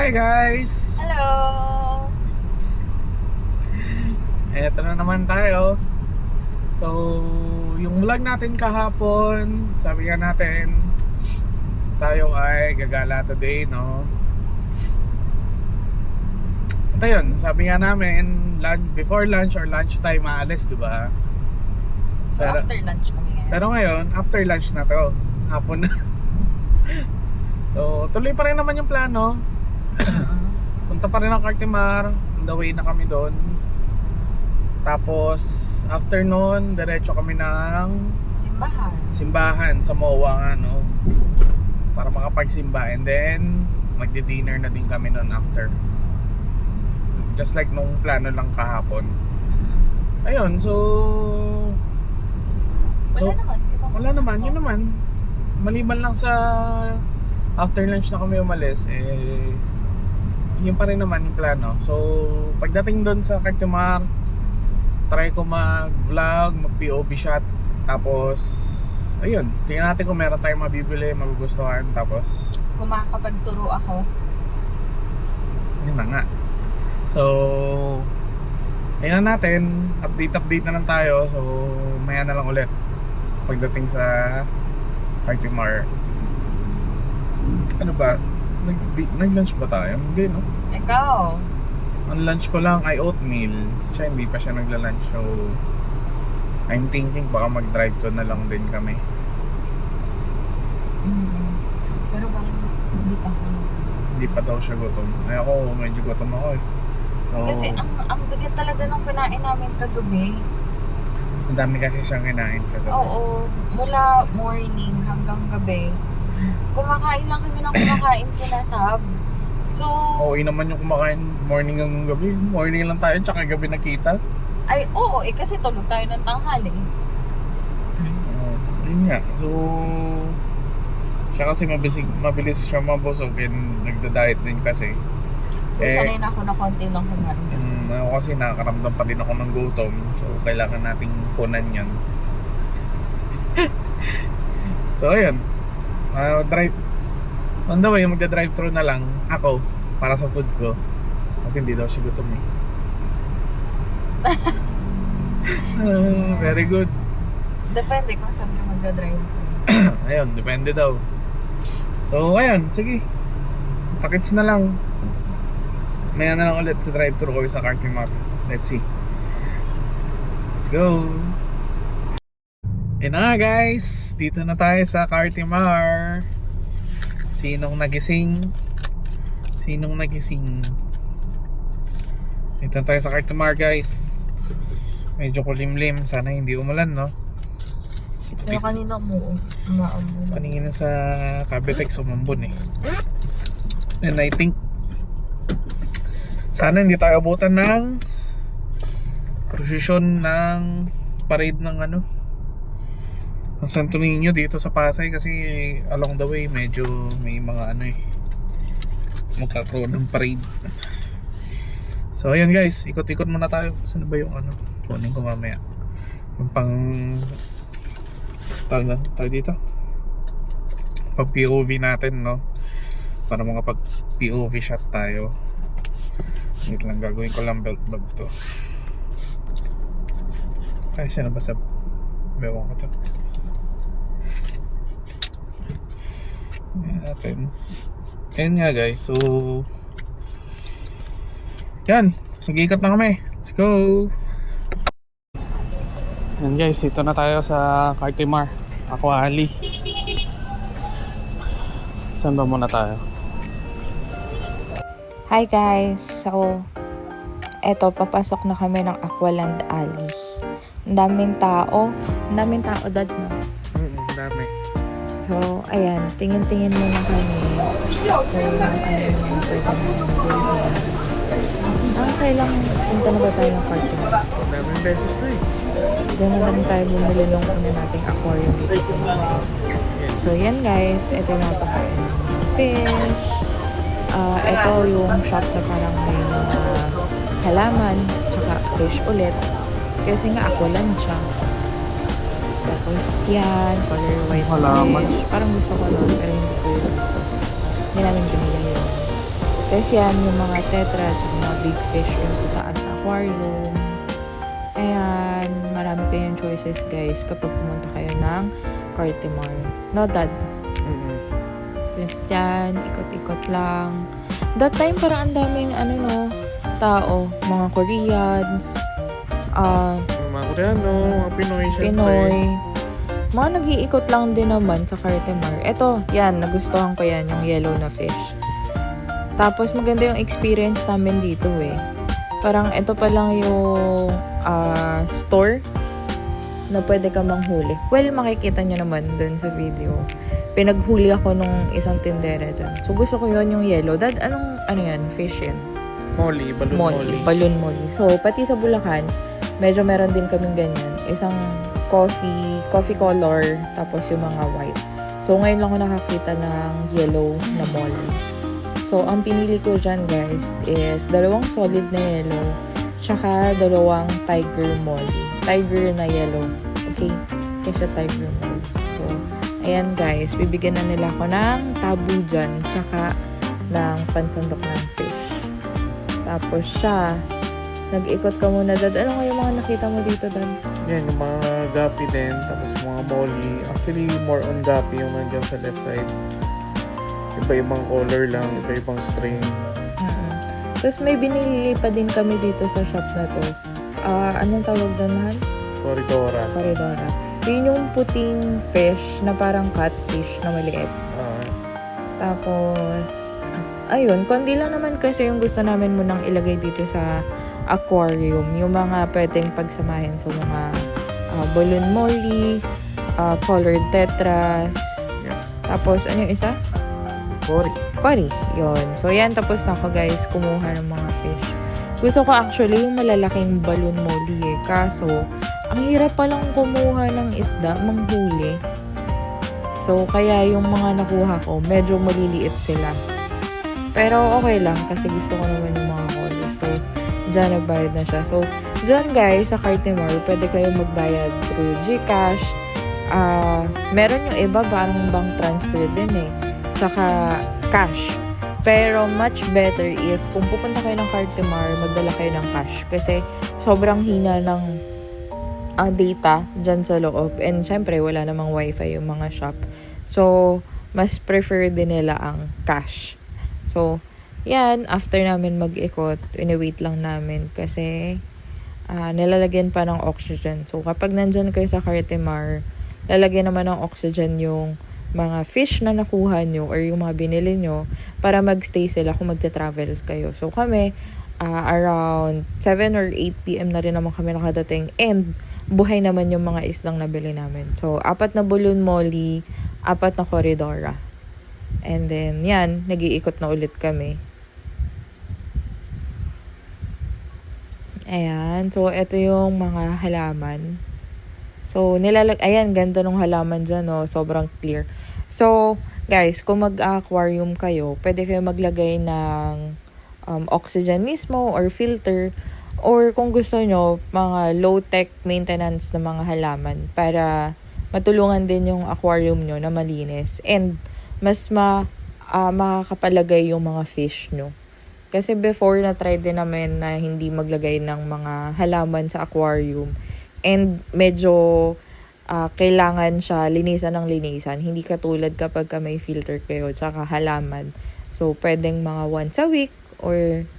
Hi guys! Hello! Eto na naman tayo. So, yung vlog natin kahapon, sabi nga natin, tayo ay gagala today, no? Ito yun, sabi nga namin, before lunch or lunchtime maalis, di ba? So after lunch kami ngayon. Pero ngayon, after lunch na to, hapon na. So, tuloy pa rin naman yung plano. Punta pa rin ang Cartimar, on the way na kami doon. Tapos after nun, diretso kami ng simbahan sa MOA nga, no? Para makapagsimba. And then magdi-dinner na din kami nun after. Just like nung plano lang kahapon. Ayun, so wala naman, yun naman. Maliban lang sa after lunch na kami umalis, yun pa rin naman yung plano. So pagdating doon sa Cartimar, try ko mag-vlog, mag-POV shot. Tapos ayun, tingnan natin kung meron tayong mabibili, magugustuhan. Tapos kung makakapagturo ako. yun na nga. So tingnan natin, update na lang tayo. So maya na lang ulit pagdating sa Cartimar. Ano ba? Nag-lunch ba tayo? Hindi, no? Ikaw? Ang lunch ko lang ay oatmeal. Siya hindi pa siya nagla-lunch. So I'm thinking baka mag-drive to na lang din kami. Pero bakit hindi pa ako? Hindi pa daw siya gutom. Ay ako, medyo gutom ako eh. So, Kasi ang bigat talaga nung kinain namin kagabi. ang dami kasi siyang kinain kagabi. Oo, mula morning hanggang gabi. Kumakain lang kami ng kumakain kinasab. So, Okay naman yung kumakain morning hanggang gabi. Morning lang tayo, tsaka gabi nakita. ay oo, kasi tulog tayo ng tanghali. Yun nga. So siya kasi mabilis siya mabusog and nagda-diet din kasi. So, sanay na ako na konti lang kumain. Ako kasi nakakaramdam pa din ako ng gutom. So kailangan nating punan yan. So ayun, drive on the way, magda-drive thru na lang ako para sa food ko. Kasi hindi daw siya gutom eh. Very good. Depende kung saan ka magdadrive. Ayun, depende daw. So ayun, sige, takits na lang. Maya na lang ulit sa drive-thru or sa Cartimar. Let's see. Let's go. Yun na nga guys, dito na tayo sa Cartimar. Sinong nagising? Sinong nagising? Dito na tayo sa Cartimar guys. Medyo kulimlim, sana hindi umulan, no? Pero kanina umuulan. Paningin na sa Cavitex, umambon eh. And I think sana hindi tayo abutan ng prosesyon ng parade ng ng Santo Niño dito sa Pasay, kasi along the way medyo may mga magkakaroon ng parade. So ayun guys, ikot-ikot muna tayo. Saan ba yung kunin ko mamaya yung pang tayo dito pag POV natin, no? Para makapag POV shot tayo. Wait lang, gagawin ko lang belt bag to. Kaya siya na ba sa bewang ko to? Yan natin. Ayan nga guys, so yan, mag-iikot na kami. Let's go. Yan guys, dito na tayo sa Cartimar. Ako Ali. Saan ba muna tayo? Hi guys! So, eto, papasok na kami ng Aqualand Alley. Ang daming tao. Ang daming tao, dad, no? Dami. So, ayan, tingin-tingin muna kami. Kung pwede na kailang punta na ba tayo ng Cartimar? Daming beses na eh. Doon na lang tayo bumili ng nating aquarium dito sa mga. So, yan guys, ito yung mga pagkain. Fish. Ito yung shop na parang may mga halaman, tsaka fish ulit. Kasi nga ako lang siya. Tapos yan, color white Halaman. fish. Parang gusto ko nun, pero hindi ko yung gusto. Hindi namin binili yun. Tapos yan, yung mga tetra at yung mga big fish yung sa taas na aquarium. Ayan, marami kayong choices guys kapag pumunta kayo ng Cartimar. No, Dad? Tapos yan, ikot-ikot lang. That time parang ang daming tao, mga Koreans, Mga Koreano, mga Pinoy, syempre. Pinoy. Mga nag-iikot lang din naman sa Cartimar. Eto, yan, nagustuhan ko yan, yung yellow na fish. Tapos maganda yung experience namin dito eh. Parang ito pa lang yung store na pwede ka manghuli. Well, makikita nyo naman dun sa video. Pinaghuli ako nung isang tindera dyan. So, gusto ko yun yung yellow. Dad, ano yan? Fish yan? Molly, balloon molly. Balloon molly. So, pati sa Bulacan, medyo meron din kaming ganyan. Isang coffee color, tapos yung mga white. So, ngayon lang ako nakakita ng yellow na molly. So, ang pinili ko dyan, guys, is 2 solid na yellow, tsaka 2 tiger molly. Tiger na yellow. Okay? Kasi tiger molly. So, ayan, guys. Bibigyan na nila ako ng tabu dyan, tsaka ng pansandok ng fish. Tapos siya, nag-ikot ka muna, Dad. Ano nga yung mga nakita mo dito, Dad? Yan, yung mga gapi din, tapos mga molly. Actually, more on gapi yung nandiyan sa left side. Iba-ibang color lang, iba-ibang strain. Tapos may binili pa din kami dito sa shop na to. Anong tawag doon, mahal? Corridora. Corridora. Yun yung puting fish na parang catfish na maliit. Tapos, ayun, kundi lang naman kasi yung gusto namin munang ilagay dito sa aquarium. Yung mga pwedeng pagsamahin. So, mga balloon molly, colored tetras. Yes. Tapos, ano yung isa? Cory. Yun. So, yan. Tapos na ako, guys, kumuha ng mga fish. Gusto ko actually yung malalaking balloon molly eh. Kaso, ang hirap palang kumuha ng isda, manghuli. So, kaya yung mga nakuha ko, medyo maliliit sila. Pero okay lang kasi gusto ko naman yung mga colors. So, dyan nagbayad na siya. So, dyan guys, sa Cartimar, pwede kayo magbayad through GCash. Meron yung iba, parang bank transfer din eh. Tsaka cash. Pero much better if kung pupunta kayo ng Cartimar, magdala kayo ng cash. Kasi sobrang hina ng data dyan sa loob. And syempre, wala namang wifi yung mga shop. So, mas prefer din nila ang cash. So, yan, after namin mag-ikot, ini-wait lang namin kasi nilalagyan pa ng oxygen. So, kapag nandyan kayo sa Cartimar, lalagyan naman ng oxygen yung mga fish na nakuha nyo or yung mga binili nyo para magstay sila kung magte-travel kayo. So, kami, around 7 or 8 p.m. na rin naman kami nakadating and buhay naman yung mga islang nabili namin. So, 4 na balloon molly, 4 na corridora. And then, yan, nag-iikot na ulit kami. Ayan. So, ito yung mga halaman. So, ayan, ganda ng halaman dyan, no? Sobrang clear. So, guys, kung mag-aquarium kayo, pwede kayo maglagay ng oxygen mismo or filter. Or kung gusto nyo, mga low-tech maintenance na mga halaman para matulungan din yung aquarium nyo na malinis. And, mas makakapalagay yung mga fish nyo. Kasi before, na-try din namin na hindi maglagay ng mga halaman sa aquarium. And medyo kailangan siya linisan ng linisan. Hindi katulad kapag may filter kayo tsaka halaman. So, pwedeng mga once a week or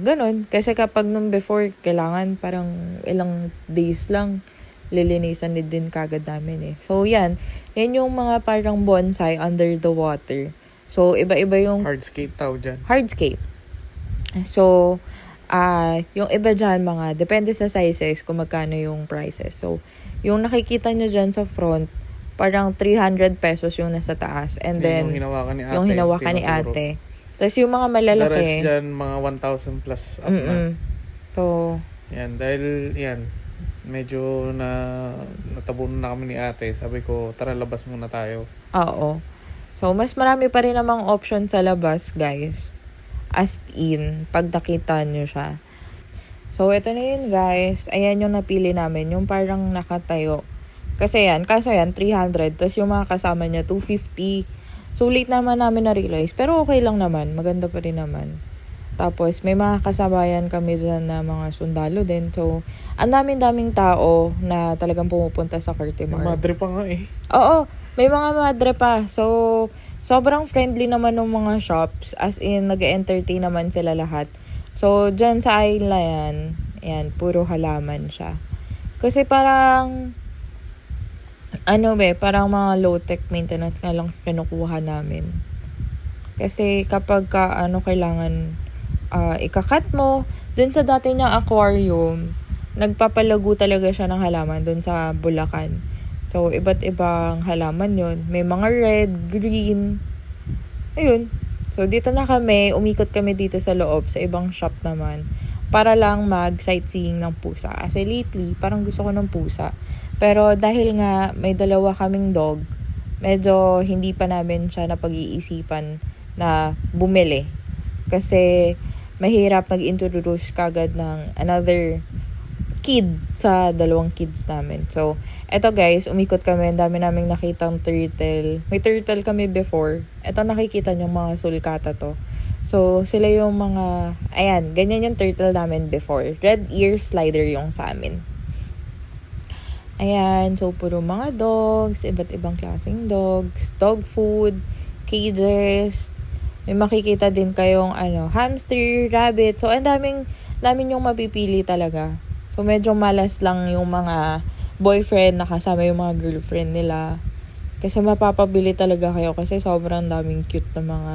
ganun. Kasi kapag nung before, kailangan parang ilang days lang lilinisan din kagad namin eh. So, yan. Yan yung mga parang bonsai under the water. So, iba-iba yung Hardscape tawag dyan. hardscape. So, yung iba dyan, depende sa sizes kung magkano yung prices. So, yung nakikita nyo dyan sa front, parang 300 pesos yung nasa taas. And then, yung hinawakan ni ate. Yung hinawakan ni ate. Tapos yung mga malalaki. The rest dyan, mga 1,000 plus up na. So, yan, dahil yan, medyo natabunan na kami ni ate. Sabi ko, tara labas muna tayo. oo. So, mas marami pa rin namang option sa labas, guys. As in, pag nakita nyo siya. So, ito na yun, guys. Ayan yung napili namin. Yung parang nakatayo. Kaso yan, 300. Tapos yung mga kasama niya, 250. So, late naman namin na-realize. Pero okay lang naman. Maganda pa rin naman. Tapos, may mga kasabayan kami dyan na mga sundalo din. So, ang daming-daming tao na talagang pumupunta sa Cartimar. Madre pa nga eh. Oo, may mga madre pa. So, sobrang friendly naman ng mga shops. As in, nag-entertain naman sila lahat. So, dyan sa isla yan, ayan, puro halaman siya. Kasi parang, parang mga low-tech maintenance nga lang kinukuha namin. Kasi kapag kailangan ikakat mo, dun sa dati niyang aquarium, nagpapalago talaga siya ng halaman dun sa Bulacan. So, iba't ibang halaman yun. May mga red, green. Ayun. So, dito na kami. Umikot kami dito sa loob, sa ibang shop naman. Para lang mag-sightseeing ng pusa. Kasi lately, parang gusto ko ng pusa. Pero dahil nga may dalawa kaming dog, medyo hindi pa namin siya napag-iisipan na bumili. Kasi mahirap mag-introduce kagad ng another kid sa dalawang kids namin. So, eto guys, umikot kami. Ang dami naming nakitang turtle. May turtle kami before. Eto nakikita nyo mga sulcata to. So, sila yung mga, ayan, ganyan yung turtle namin before. Red ear slider yung sa amin. Ayan, so puro mga dogs, iba't ibang klaseng dogs, dog food, cages. May makikita din kayong hamster, rabbit. So, ang daming yung mapipili talaga. So, medyo malas lang yung mga boyfriend na kasama yung mga girlfriend nila. Kasi mapapabili talaga kayo kasi sobrang daming cute na mga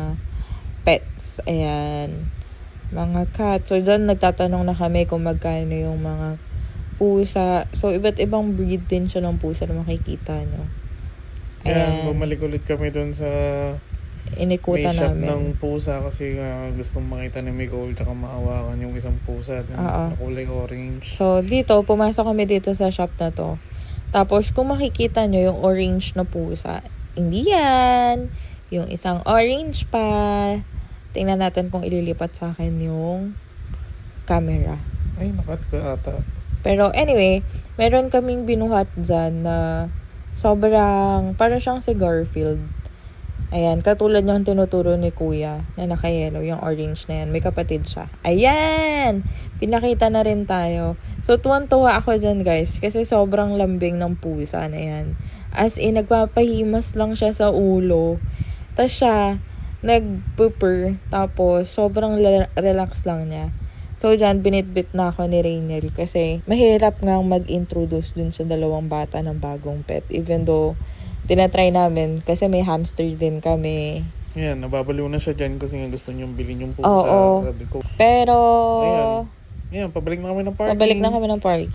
pets. Ayan. Mga cats. So, dyan nagtatanong na kami kung magkano yung mga pusa. So, iba't ibang breed din siya ng pusa na makikita nyo. Ayan, bumalik ulit kami doon sa inikutan may shop namin. ng pusa kasi gustong makita ni Nicole tsaka mahawakan yung isang pusa na kulay orange. So, dito, pumasok kami dito sa shop na to. Tapos, kung makikita nyo yung orange na pusa, hindi yan. Yung isang orange pa. Tingnan natin kung ililipat sa akin yung camera. Ay, nakat ka ata. Pero anyway, meron kaming binuhat dyan na sobrang, parang siyang si Garfield. Ayan, katulad yung tinuturo ni Kuya na naka-yellow, yung orange na yan. May kapatid siya. Ayan! Pinakita na rin tayo. So, tuwan-tuwa ako dyan, guys. Kasi sobrang lambing ng pusa na yan. As in, nagpapahimas lang siya sa ulo. Tapos siya, nag-pooper. Tapos, sobrang relax lang niya. So, dyan, binitbit na ako ni Rainiel. Kasi, mahirap nga mag-introduce dun sa dalawang bata ng bagong pet. Even though, tinatry namin kasi may hamster din kami. Ayan, nababaliw na siya dyan kasi nga gusto niyong bilhin yung pusa. Oo. Sabi ko. Pero, Ayan, pabalik na kami ng parking. pabalik na kami ng park.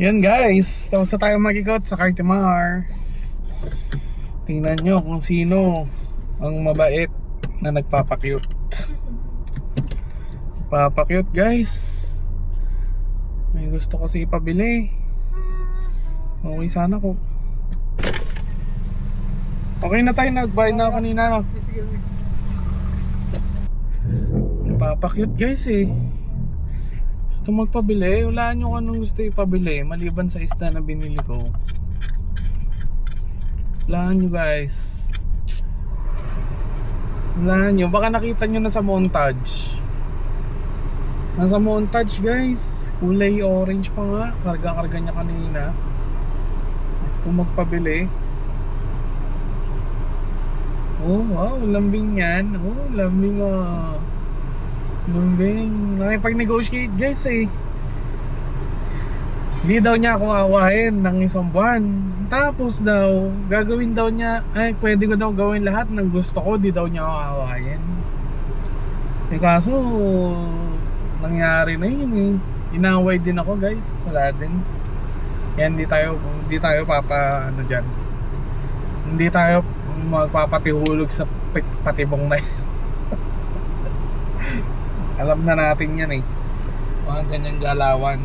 Yan guys, tapos na tayo mag-ikot sa Cartimar. Tingnan nyo kung sino ang mabait na nagpapakyut. Papakyut guys. May gusto kasi ipabili. Okay sana ko. Okay na tayo, nagbayad na kanina, no? Papakyut guys eh. Gusto magpabili. Walaan nyo kung anong gusto ipabili. Maliban sa isda na binili ko. Walaan nyo guys. Walaan nyo. Baka nakita nyo na sa montage. Nasa montage guys. Kulay orange pa nga. Karga-karga niya kanina. Gusto magpabili. Oh, wow, lambing yan. Oh, lambing lambing. Nakipag-negotiate guys eh. Hindi daw niya ako awahin ng isang buwan. Tapos daw, gagawin daw niya, ay pwede ko daw gawin lahat ng gusto ko, di daw niya ako awahin. Eh kaso, nangyari na yun eh. Inaway din ako guys, wala din. Kaya hindi tayo dyan. Hindi tayo magpapatihulog sa patibong na yun. Alam na natin yan eh. Mga ganyang galawan.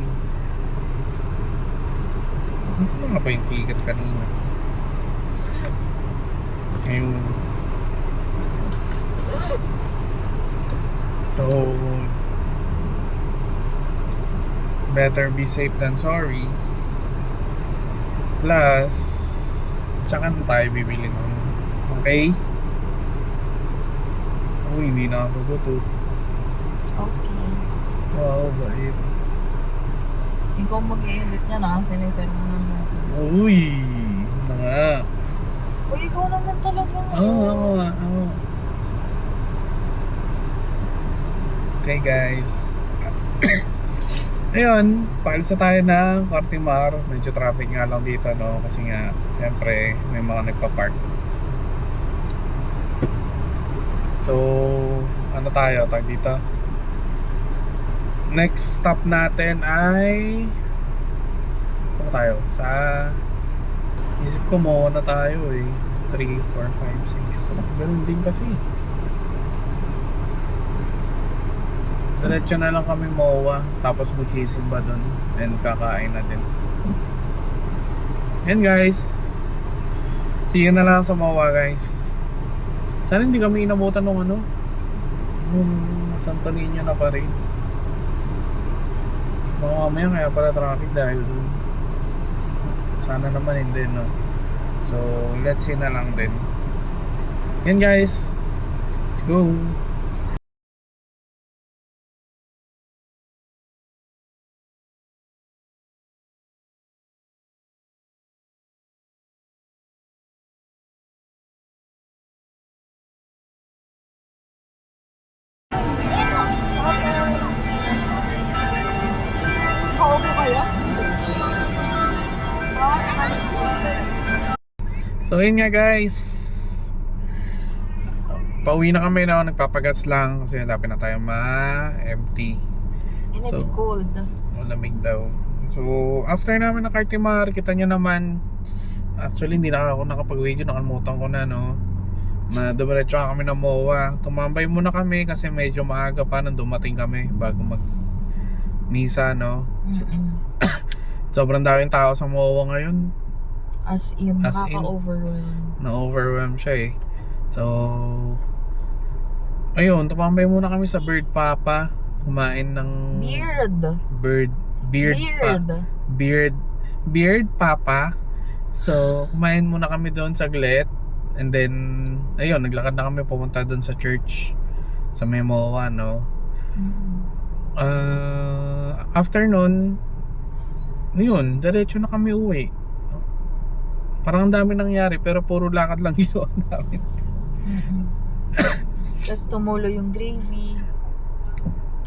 Nasaan nga ba yung ticket kanina? Ayun. So, better be safe than sorry. Plus, tsaka na tayo bibili nun. Okay? Uy, hindi nakasugot oh. Okay. Wow, bait. Ikaw mag-i-edit niya na, sinisend mo naman. Uy, na nga. Uy, ikaw naman talaga. Oo. Okay guys. Ayun, paalis na tayo ng Cartimar. Medyo traffic nga lang dito, no? Kasi nga, siyempre, may mga nagpa-park. So, ano tayo? Tag dito. Next stop natin ay... Saan tayo? Sa... Isip ko mo na tayo eh. 3, 4, 5, 6. Ganun din kasi. Diretso na lang kami MOA. Tapos magsisimba dun. And kakain na din. Yan guys. See you na lang sa MOA guys. Sana hindi kami inabutan ng ano. Nung Santo Niño na pa rin. Baka mamaya kaya pala traffic dahil dun. Sana naman hindi, no? So, let's see na lang din. Yan guys. Let's go. Paupo kayo? So yun nga guys, pauwi na kami na, nagpapagas lang kasi lapit na tayo ma-empty. And it's So, cold. malamig daw. So after namin na Cartimar, kita nyo naman, actually hindi na ako nakapag-video, nakalimutan ko na, no, na dumiretso kami ng MOA. Tumambay muna kami kasi medyo maaga pa nang dumating kami bago mag misa, no. Sobrang daming tao sa MOA ngayon. As in, As in, nakaka-overwhelm. na-overwhelm siya eh. So, ayun, tumambay muna kami sa Bird Papa. Kumain ng Beard Papa. So, kumain muna kami doon saglit. And then, ayun, naglakad na kami pumunta doon sa church sa MOA, no. After nun, yun, diretso na kami uwi. Parang ang dami nangyari pero puro lakad lang ginawa namin. Tapos tumulo yung gravy.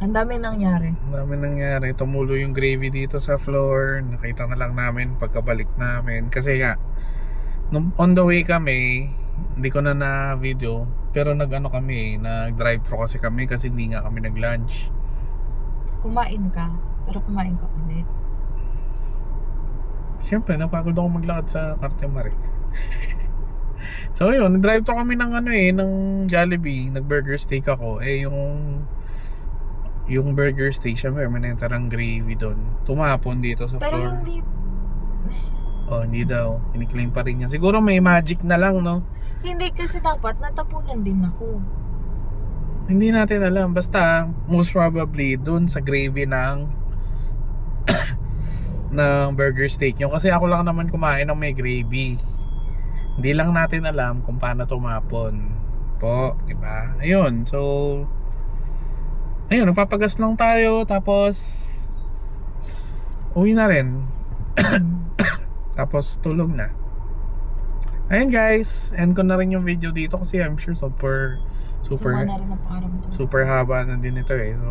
Ang dami nangyari. Ang dami nangyari. Tumulo yung gravy dito sa floor. Nakita na lang namin pagkabalik namin. Kasi nga, nung on the way kami, hindi ko na video. Pero nag-ano kami, nag-drive-thru kasi kami kasi hindi nga kami nag-lunch. Kumain ka, pero kumain ka ulit. Siyempre, napagod ako maglakad sa Cartimar eh. So yun, nag-drive-thru kami ng ano eh, ng Jollibee. Nag-burger steak ako. Eh yung burger steak, syempre may natarang gravy doon. Tumapon dito sa Pero floor. hindi, Oh, hindi daw. Kiniklaim pa rin niya. Siguro may magic na lang, no? hindi kasi dapat natapunan din ako. Hindi natin alam. Basta, most probably, dun sa gravy ng ng burger steak yung. Kasi ako lang naman kumain ng may gravy. Hindi lang natin alam kung paano tumapon. Po, diba? Ayun, so ayun, nagpapagas lang tayo. Tapos uwi na rin. Tapos tulog na. Ayun guys, end ko na rin yung video dito kasi I'm sure super Suma na rin ang pakiramdam. super haba na din ito eh. So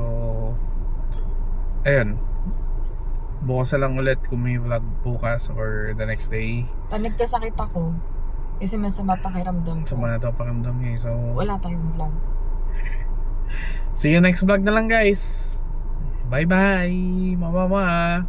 ayun, bukas na lang ulit kung may vlog bukas or the next day. Pag nagkasakit ako, kasi masama pakiramdam ko. Sa mga ito pakandam niya eh. So Wala tayong vlog. see you next vlog na lang guys. Bye bye mama.